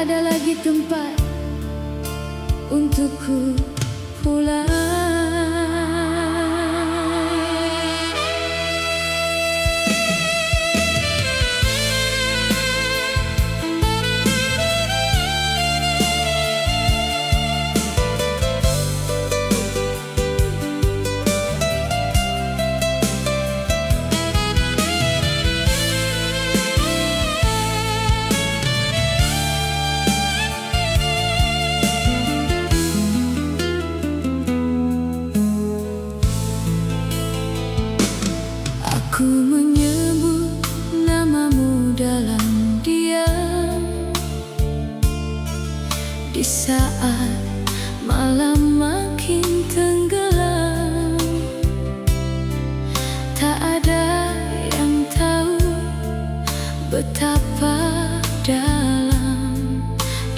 ada lagi tempat untukku pulang. Aku menyebut namamu dalam diam di saat malam makin tenggelam. Tak ada yang tahu betapa dalam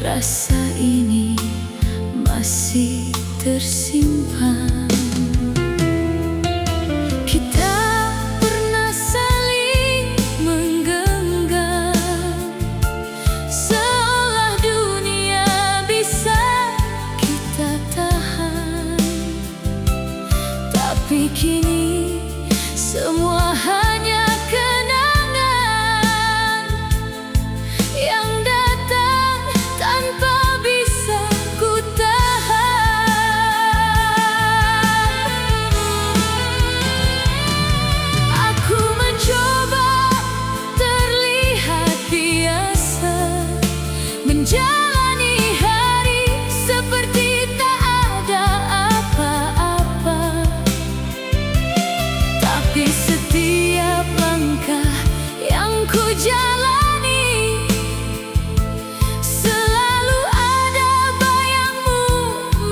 rasa ini masih tersimpan. Tapi kini semua hanya kenangan yang datang tanpa bisa ku tahan. Aku mencoba terlihat biasa, menjalani hari seperti tak ada apa-apa. Di setiap langkah yang ku jalani, selalu ada bayangmu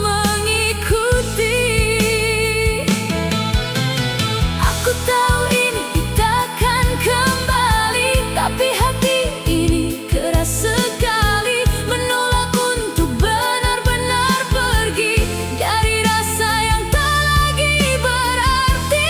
mengikuti. Aku tahu ini takkan kembali, tapi hati ini keras sekali, menolak untuk benar-benar pergi dari rasa yang tak lagi berarti.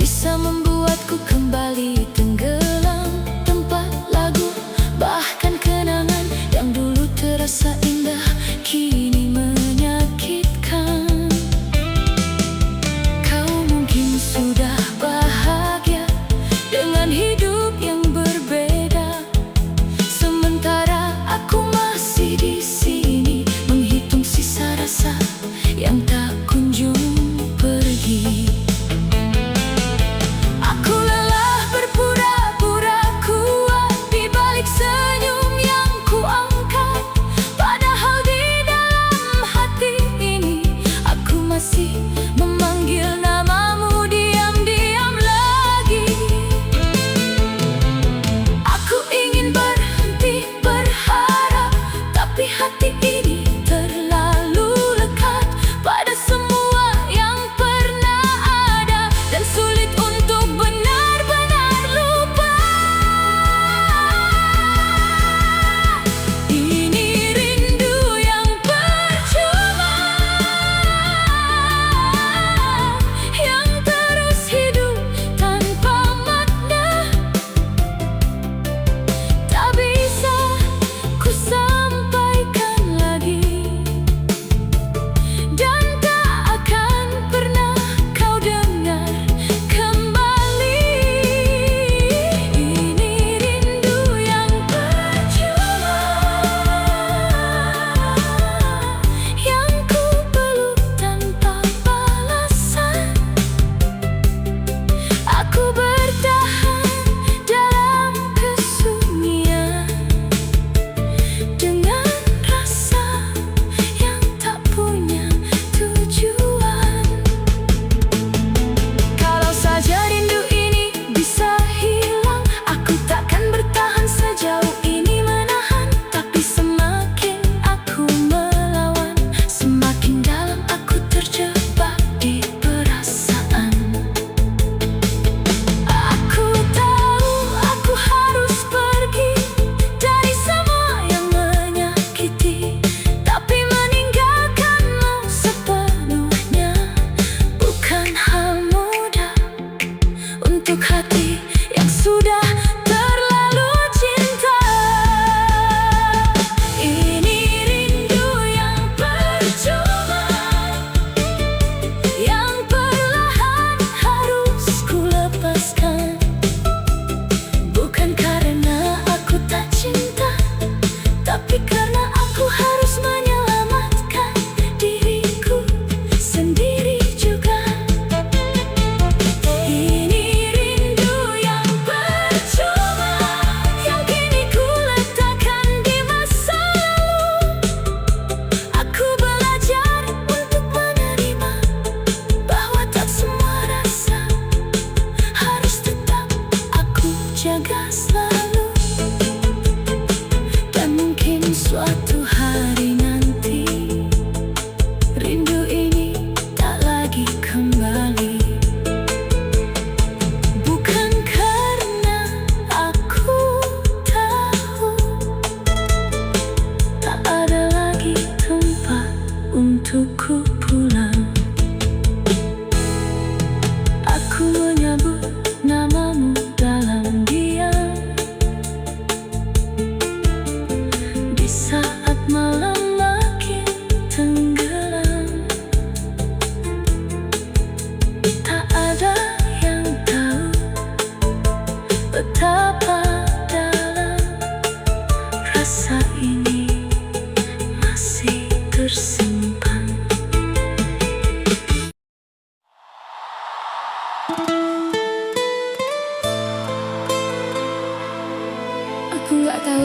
Bisa membuatku kembali tenggelam, tempat lagu, bahkan kenangan yang dulu terasa indah kini menyakitkan. Kau mungkin sudah bahagia dengan hidup yang berbeda, sementara aku masih di sini menghitung sisa rasa yang tak kunjung pergi. Aku lelah berpura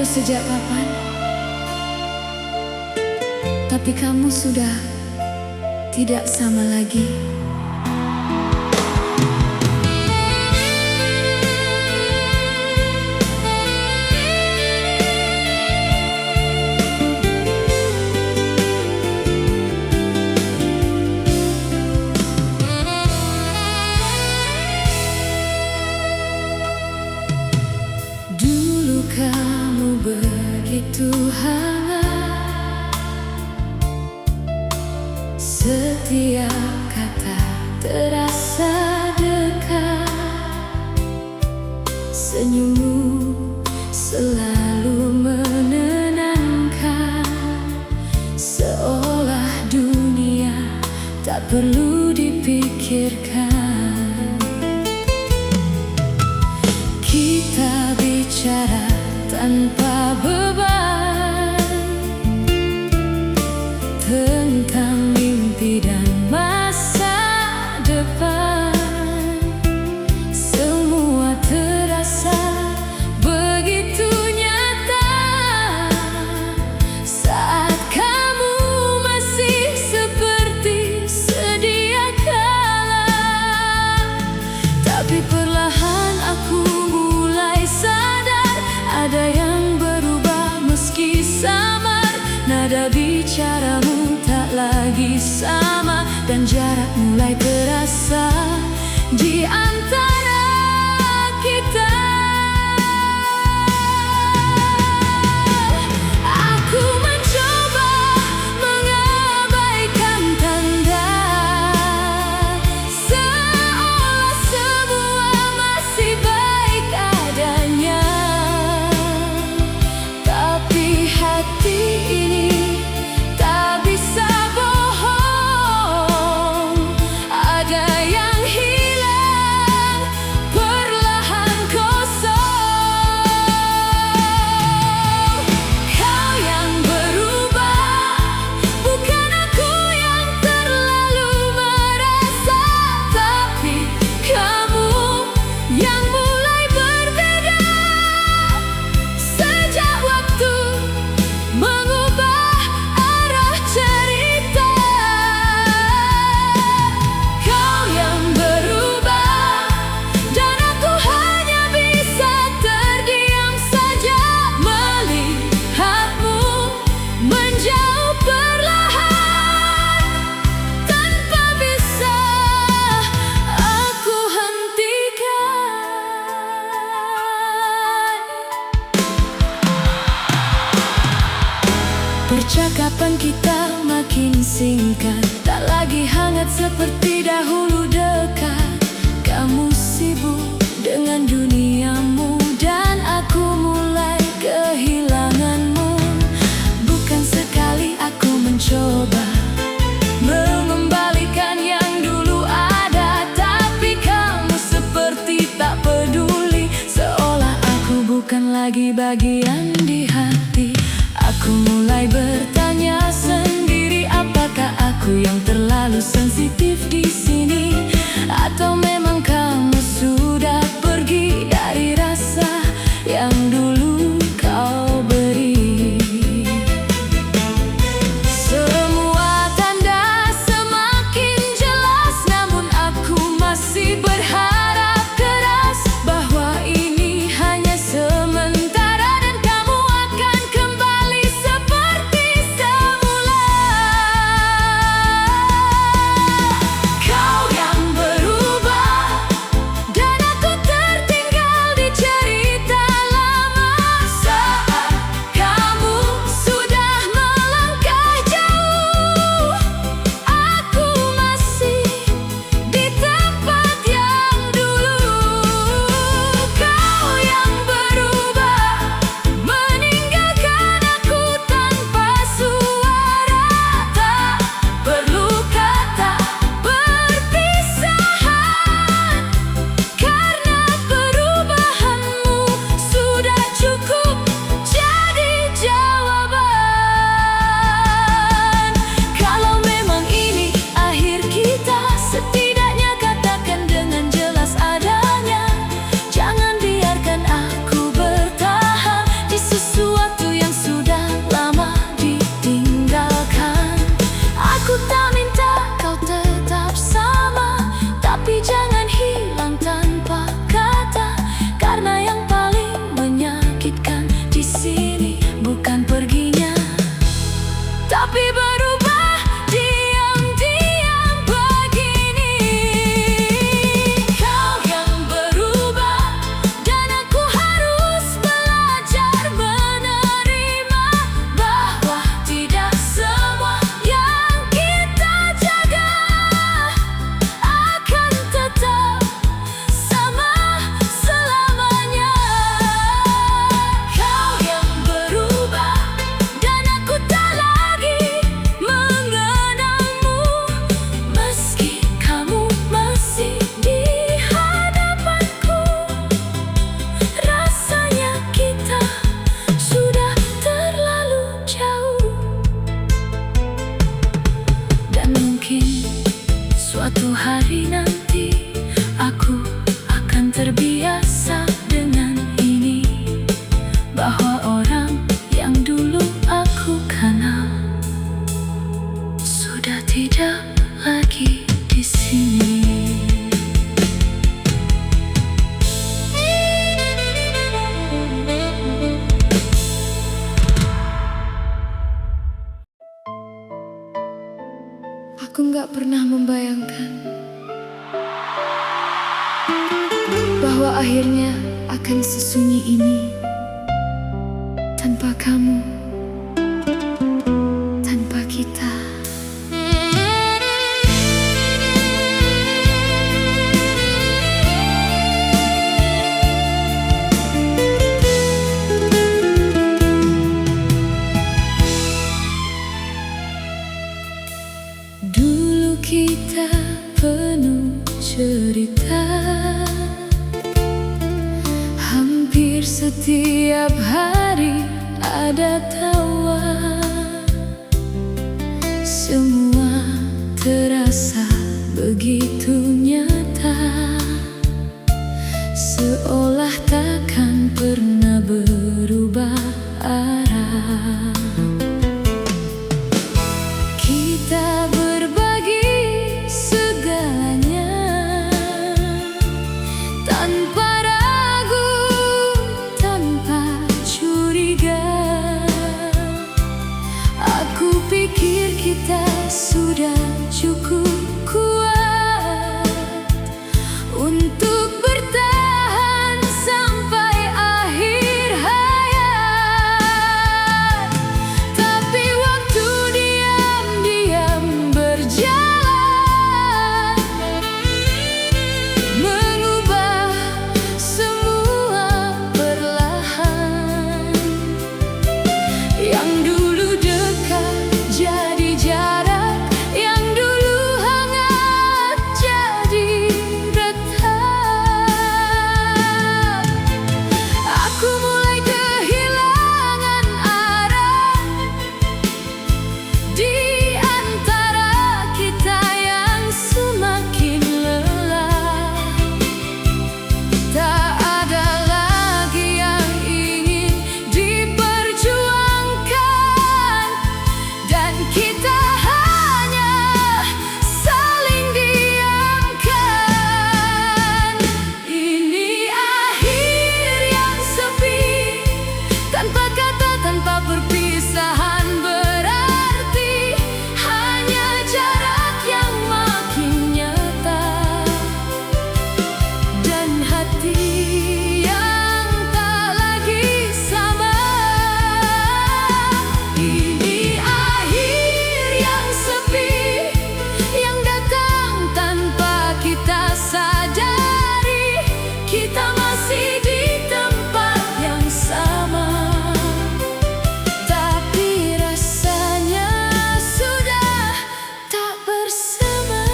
sejak kapan? Tapi kamu sudah tidak sama lagi. Dulu kamu begitu hangat, setiap kata terasa dekat. Senyummu selalu menenangkan, seolah dunia tak perlu dipikirkan. Kita bicara tanpa beban tentang mimpi dan masa depan. Semua terasa begitu nyata saat kamu masih seperti sedia kala. Tapi perlahan aku mulai sadar, ada yang berubah meski samar. Nada bicaramu tak lagi sama, dan jarak mulai terasa di antara kita. Aku mencoba mengabaikan tanda, seolah semua masih baik adanya. Tapi hati ini tak bisa bohong, ada yang hilang perlahan kosong. Kau yang berubah, bukan aku yang terlalu merasa. Tapi kamu yang mulai berbeda sejak waktu mengubah arah cerita. Kau yang berubah, dan aku hanya bisa terdiam saja melihatmu menjauh perlahan, tanpa bisa aku hentikan. Percakapan kita makin singkat, tak lagi hangat seperti dahulu dekat. Kamu sibuk dengan duniamu, dan aku mulai kehilanganmu. Bukan sekali aku mencoba mengembalikan yang dulu ada, tapi kamu seperti tak peduli, seolah aku bukan lagi bagian di hati. Aku mulai bertanya sendiri, apakah aku yang terlalu sensitif di sini, atau memang kamu sudah pergi dari rasa yang dulu kau beri. Semua tanda semakin jelas, namun aku masih berharap keras bahwa ini hanya sementara, dan kamu akan kembali seperti semula. Suatu hari nanti aku akan terbiasa dengan ini, bahwa orang yang dulu aku kenal sudah tidak lagi di sini. Aku gak pernah membayangkan bahwa akhirnya akan sesunyi ini, tanpa kamu, tanpa kita. Dulu kita penuh cerita, hampir setiap hari ada tawa. Semua terasa begitu nyata, seolah takkan pernah berubah arah. Kita berbagi segalanya tanpa ragu, tanpa curiga. Aku pikir kita sudah cukup kuat untuk bertahan sampai akhir hayat. Tapi waktu diam-diam berjalan, mengubah semua perlahan. Yang dulu dekat jadi jarak, yang dulu hangat jadi retak. Aku mulai kehilangan arah di antara kita yang semakin lelah. Tak ada lagi yang ingin diperjuangkan, dan kita hanya saling diamkan. Ini akhir yang sepi, tanpa kata, tanpa perpisahan berarti, hanya jarak yang makin nyata, dan hati yang tak lagi sama. Ini akhir yang sepi, yang datang tanpa kita sadari. Kita masih di tempat yang sama, tapi rasanya sudah tak bersama.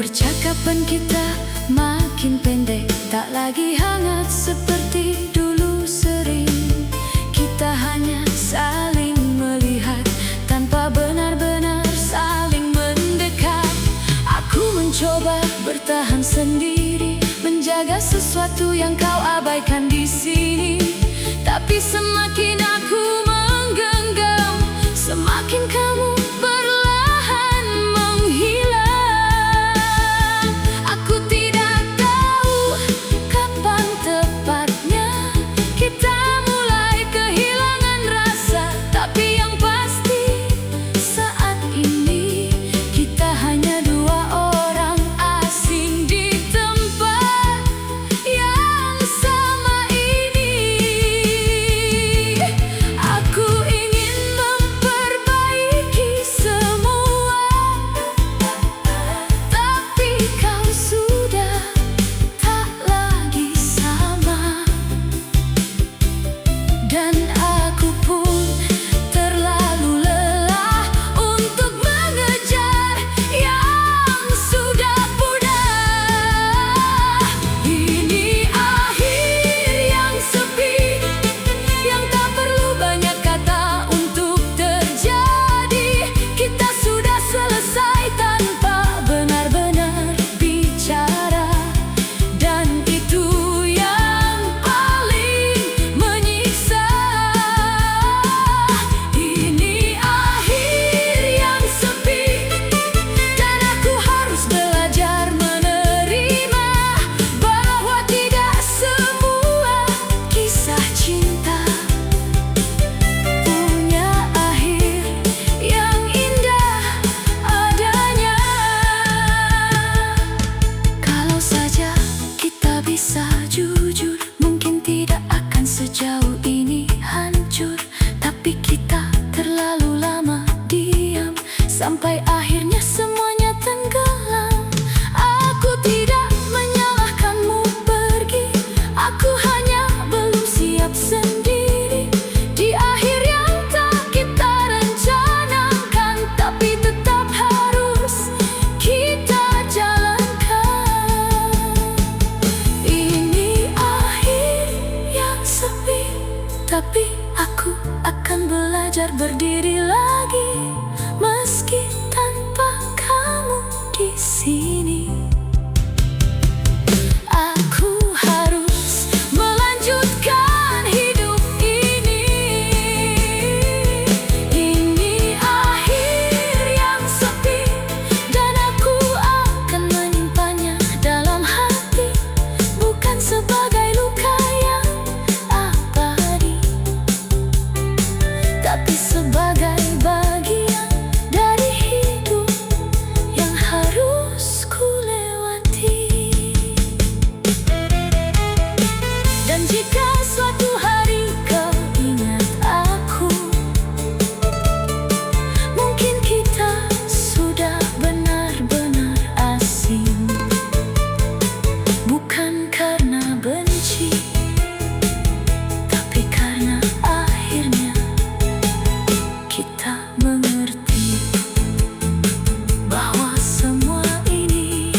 Percakapan kita makin pendek, tak lagi hangat seperti dulu sering. Kita hanya saling melihat tanpa benar-benar saling mendekat. Aku mencoba bertahan sendiri, menjaga sesuatu yang kau abaikan di sini. Tapi semakin aku menggenggam, semakin kamu perlahan menghilang. Aku tidak tahu kapan tepatnya kita mulai kehilangan rasa, tapi yang pasti saat ini kita hanya dua orang asing di tempat yang sama ini. Aku ingin memperbaiki semua, tapi kau sudah tak lagi sama, dan aku pun terlalu lelah untuk mengejar yang sudah punah. Ini akhir yang sepi, Tapi aku akan belajar berdiri lagi, meski tanpa kamu di sini. Aku harus melanjutkan hidup ini. Ini akhir yang sepi, dan aku akan menyimpannya dalam hati, bukan sebagai luka yang abadi, tapi sebagai bagian dari hidup yang harus ku lewati. Dan jika suatu hari kau ingat aku, mungkin kita sudah benar-benar asing, bukan karena benci, tapi karena akhirnya kita mengerti bahwa semua ini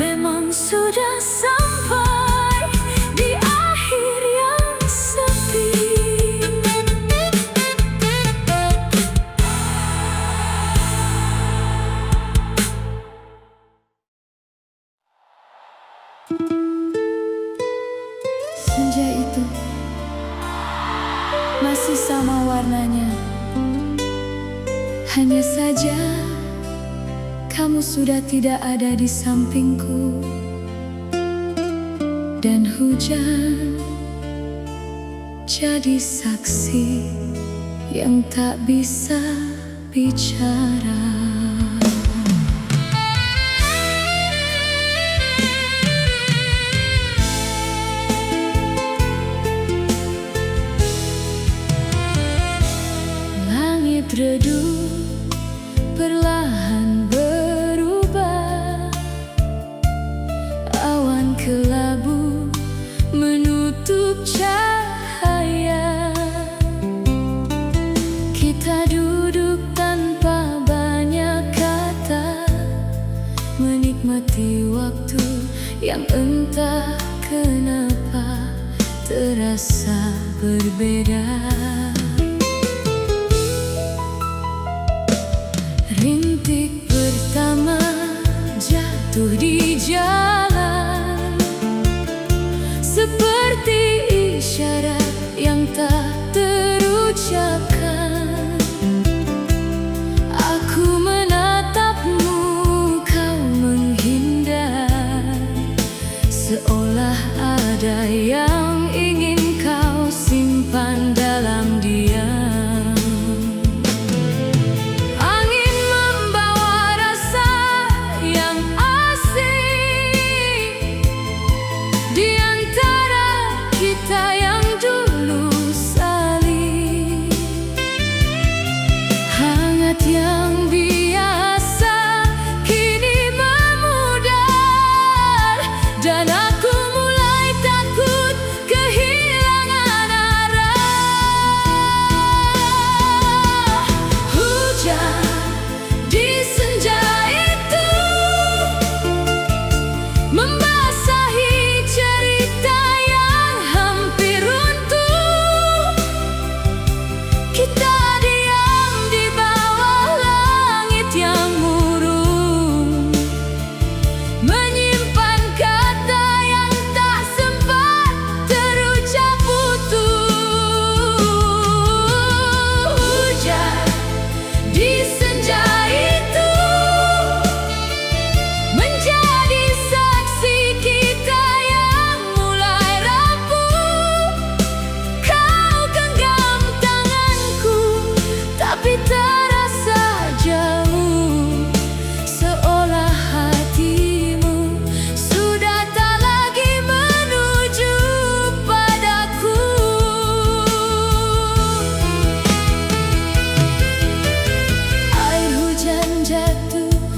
memang sudah sampai di akhir yang sepi. Senja itu masih sama warnanya, hanya saja kamu sudah tidak ada di sampingku. Dan hujan jadi saksi yang tak bisa bicara. Langit redup perlahan berubah, awan kelabu menutup cahaya. Kita duduk tanpa banyak kata, menikmati waktu yang entah kenapa terasa berbeda. Rintik pertama jatuh di jalan, seperti isyarat yang tak terucapkan. Aku menatapmu, kau menghindar, seolah ada yang ingin kau simpan dalam diam. Yang biasa kini memudar, dan aku mulai takut kehilangan arah. Hujan di senja itu membasahi cerita yang hampir runtuh. Kita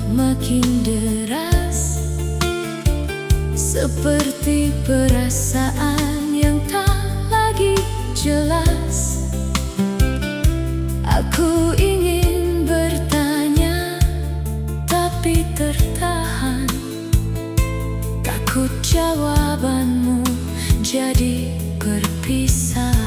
makin deras, seperti perasaan yang tak lagi jelas. Aku ingin bertanya, tapi tertahan, takut jawabanmu jadi berpisah.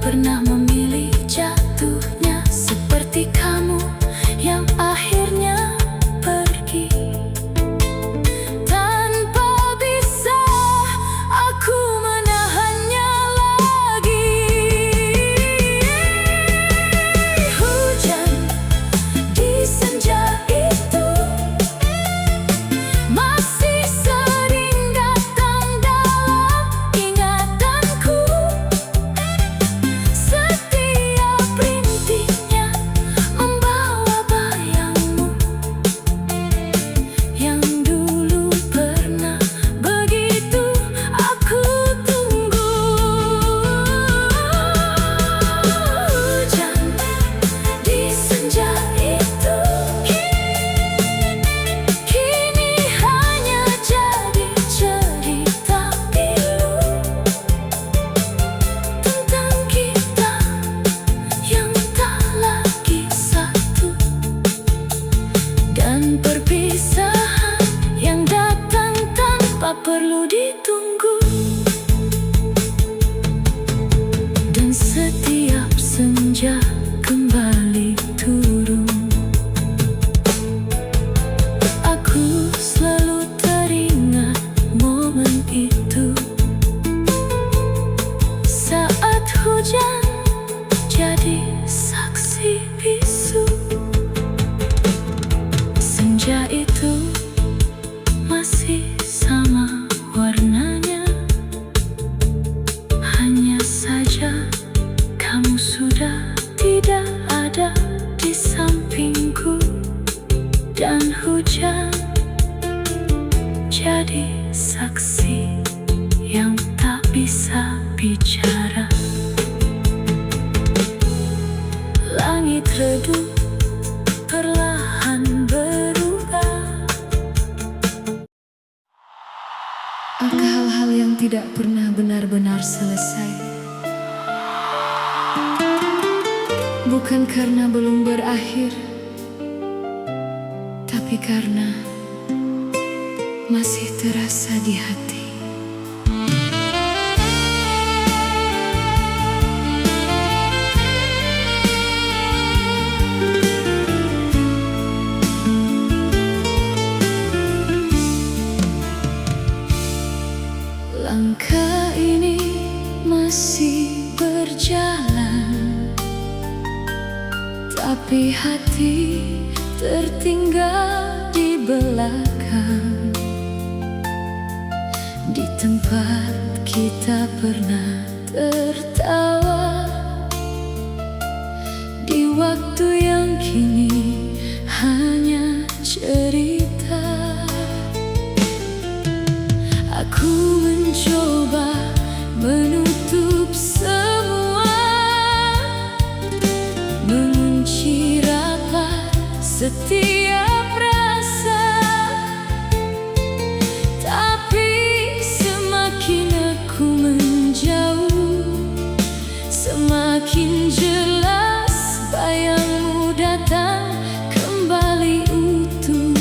pernah memilih jatuhnya seperti kamu yang akhirnya pergi. Tanpa bisa aku menahannya lagi. Hujan di senja itu masih sering datang dalam ingatanku. Setiap rintiknya membawa bayangmu yang dulu pernah begitu aku tunggu. Hujan di senja itu kini hanya jadi cerita pilu tentang kita yang tak lagi satu, dan perpisahan yang datang tanpa perlu ditunggu. Dan setiap senja kembali turun, aku selalu teringat momen itu, saat hujan jadi saksi bisu. Senja itu masih sama warnanya, hanya saja kamu sudah tidak ada di sampingku. Dan hujan jadi saksi yang tak bisa bicara. Langit redup perlahan berubah. Hal-hal yang tidak pernah benar-benar selesai, bukan karena belum berakhir, tapi karena masih terasa di hati. Langkah ini masih berjalan, tapi hati tertinggal di belakang, di tempat kita pernah tertawa, di waktu yang kini hanya cerita. Aku mencoba menutup semua, mengunci rapat setiap rasa, tapi semakin aku menjauh, semakin jelas bayangmu datang kembali utuh.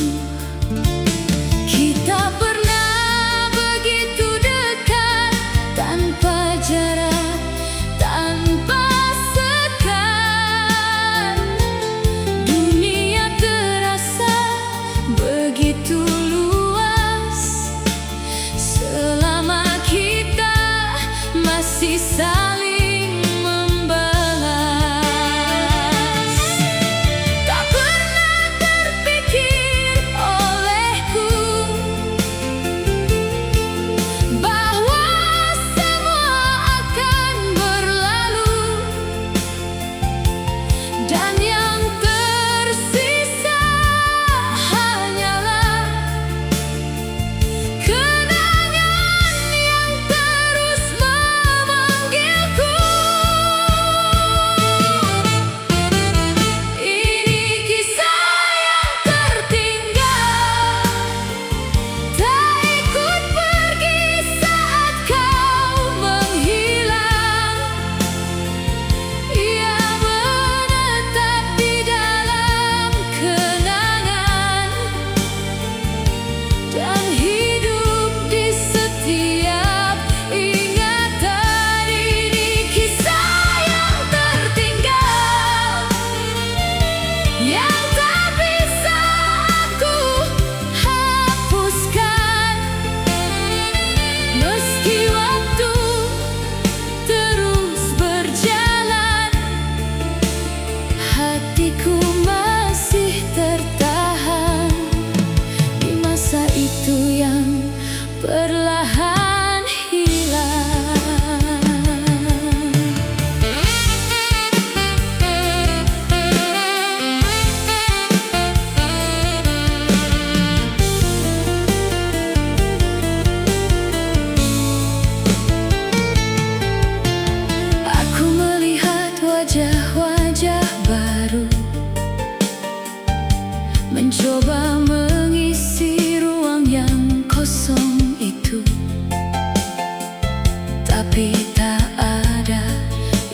Kita pernah begitu dekat, tanpa jarak, tanpa sekat. Dunia terasa begitu luas selama kita masih saling membelah.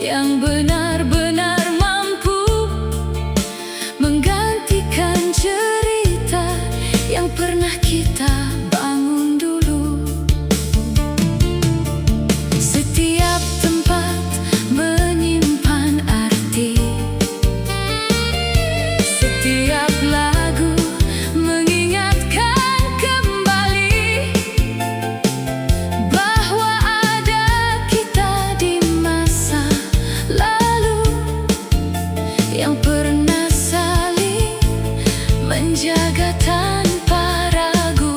yang benar-benar mampu menggantikan cerita yang pernah kita bangun dulu. Setiap tempat menyimpan arti, setiap lagu mengingatkan kembali bahwa ada kita di masa lalu yang pernah saling menjaga tanpa ragu.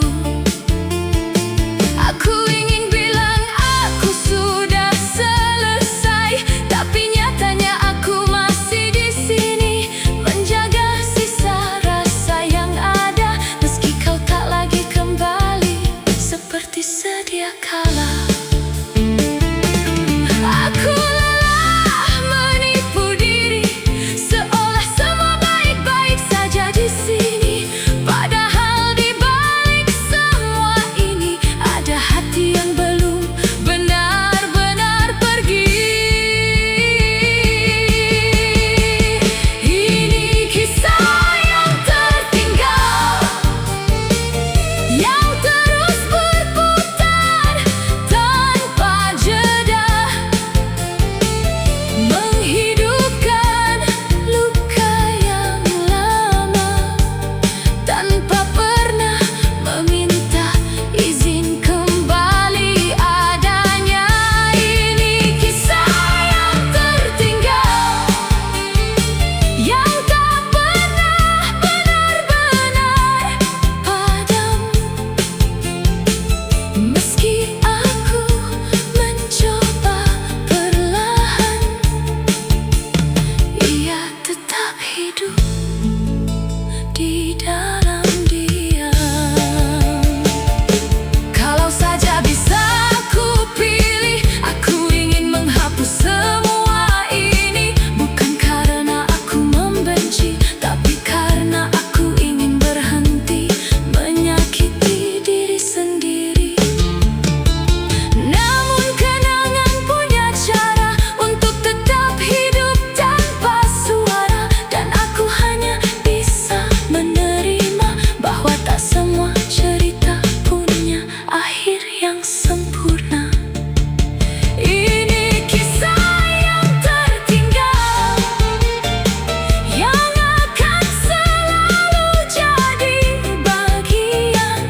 Aku ingin bilang aku sudah selesai, tapi nyatanya aku masih di sini menjaga sisa rasa yang ada, meski kau tak lagi kembali seperti sedia kala. Aku lelah menipu diri, seolah semua baik-baik saja di sini. Padahal di balik semua ini ada hati yang belum benar-benar pergi. Ini kisah yang tertinggal, yang terus berputar tanpa jeda, menghidupkan luka yang lama tanpa pernah meminta izin kembali adanya. Ini kisah yang tertinggal, yang tak pernah benar-benar padam. Meski aku mencoba perlahan, ia tetap hidup di dalam diam. Kalau saja bisa aku pilih, aku ingin menghapus semua ini. Bukan karena aku membenci, tapi karena aku ingin berhenti menyakiti diri sendiri. Namun kenangan punya cara untuk tetap hidup tanpa suara, dan aku hanya bisa menerima bahwa tak semua cerita punya akhir yang sempurna. Ini kisah yang tertinggal, yang akan selalu jadi bagian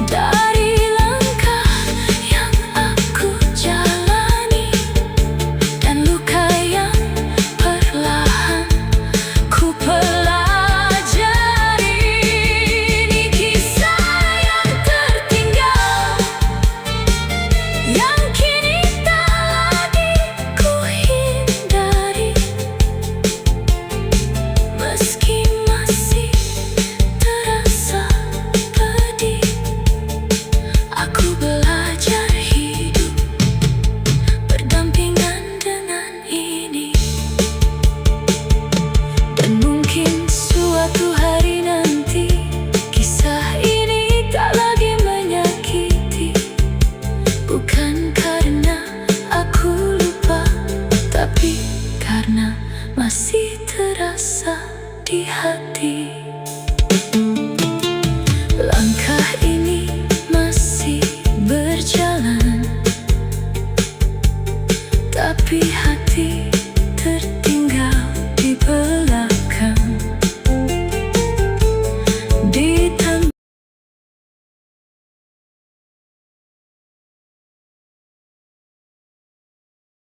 dari langkah yang aku jalani dan luka yang perlahan ku pelajari. Ini kisah yang tertinggal, yang kini tak lagi ku hindari, meski masih terasa pedih. Aku belajar hidup berdampingan dengan ini, dan mungkin suatu hari nanti kisah ini tak lagi menyakiti. Bukan karena aku lupa, tapi karena masih terasa di hati. Langkah ini masih berjalan, tapi hati